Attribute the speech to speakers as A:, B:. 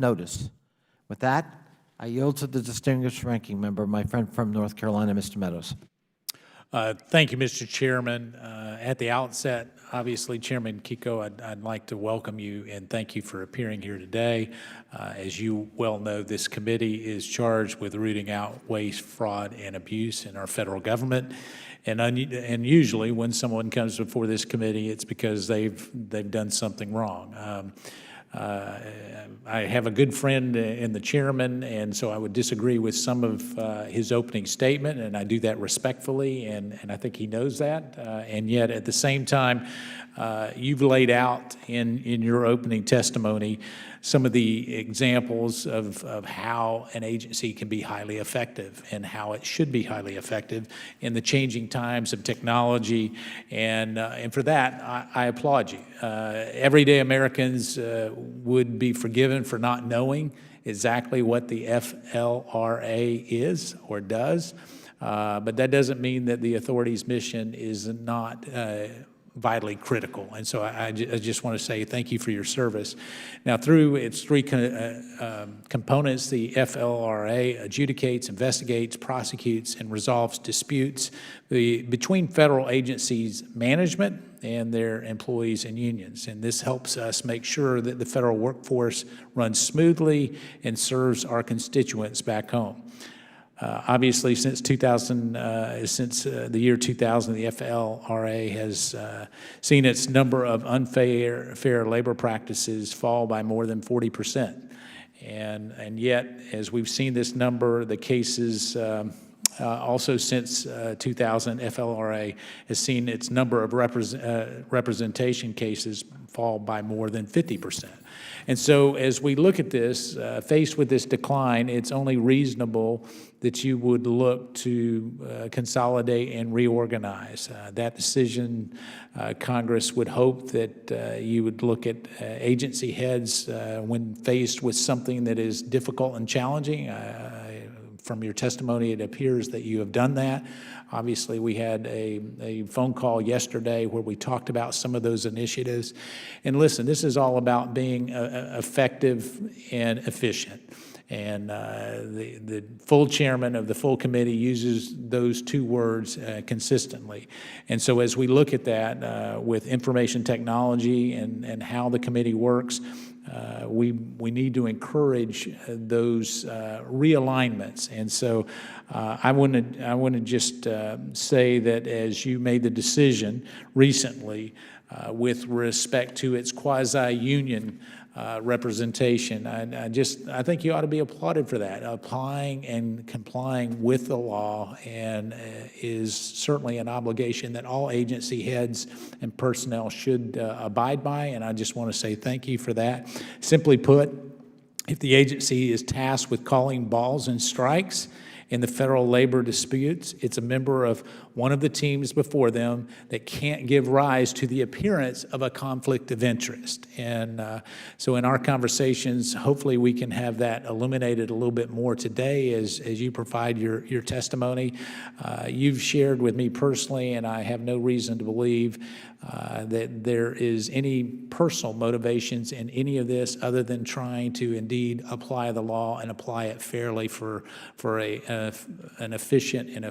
A: notice. With that, I yield to the distinguished ranking member, my friend from North Carolina, Mr. Meadows.
B: Thank you, Mr. Chairman. At the outset, obviously, Chairman Kiko, I'd like to welcome you and thank you for appearing here today. As you well know, this committee is charged with rooting out waste, fraud, and abuse in our federal government. And usually, when someone comes before this committee, it's because they've done something wrong. I have a good friend in the chairman, and so I would disagree with some of his opening statement, and I do that respectfully, and I think he knows that. And yet, at the same time, you've laid out in your opening testimony some of the examples of how an agency can be highly effective and how it should be highly effective in the changing times of technology. And for that, I applaud you. Everyday Americans would be forgiven for not knowing exactly what the FLRA is or does, but that doesn't mean that the authority's mission is not vitally critical. And so I just want to say thank you for your service. Now, through its three components, the FLRA adjudicates, investigates, prosecutes, and resolves disputes between federal agencies' management and their employees and unions. And this helps us make sure that the federal workforce runs smoothly and serves our constituents back home. Obviously, since the year 2000, the FLRA has seen its number of unfair labor practices fall by more than 40%. And yet, as we've seen this number, the cases also since 2000, FLRA has seen its number of representation cases fall by more than 50%. And so as we look at this, faced with this decline, it's only reasonable that you would look to consolidate and reorganize. That decision, Congress would hope that you would look at agency heads when faced with something that is difficult and challenging. From your testimony, it appears that you have done that. Obviously, we had a phone call yesterday where we talked about some of those initiatives. And listen, this is all about being effective and efficient. And the full chairman of the full committee uses those two words consistently. And so as we look at that with information technology and how the committee works, we need to encourage those realignments. And so I want to just say that as you made the decision recently with respect to its quasi-union representation, I think you ought to be applauded for that. Applying and complying with the law and is certainly an obligation that all agency heads and personnel should abide by, and I just want to say thank you for that. Simply put, if the agency is tasked with calling balls and strikes in the federal labor disputes, it's a member of one of the teams before them that can't give rise to the appearance of a conflict of interest. And so in our conversations, hopefully we can have that illuminated a little bit more today as you provide your testimony. You've shared with me personally, and I have no reason to believe that there is any personal motivations in any of this other than trying to indeed apply the law and apply it fairly for an efficient and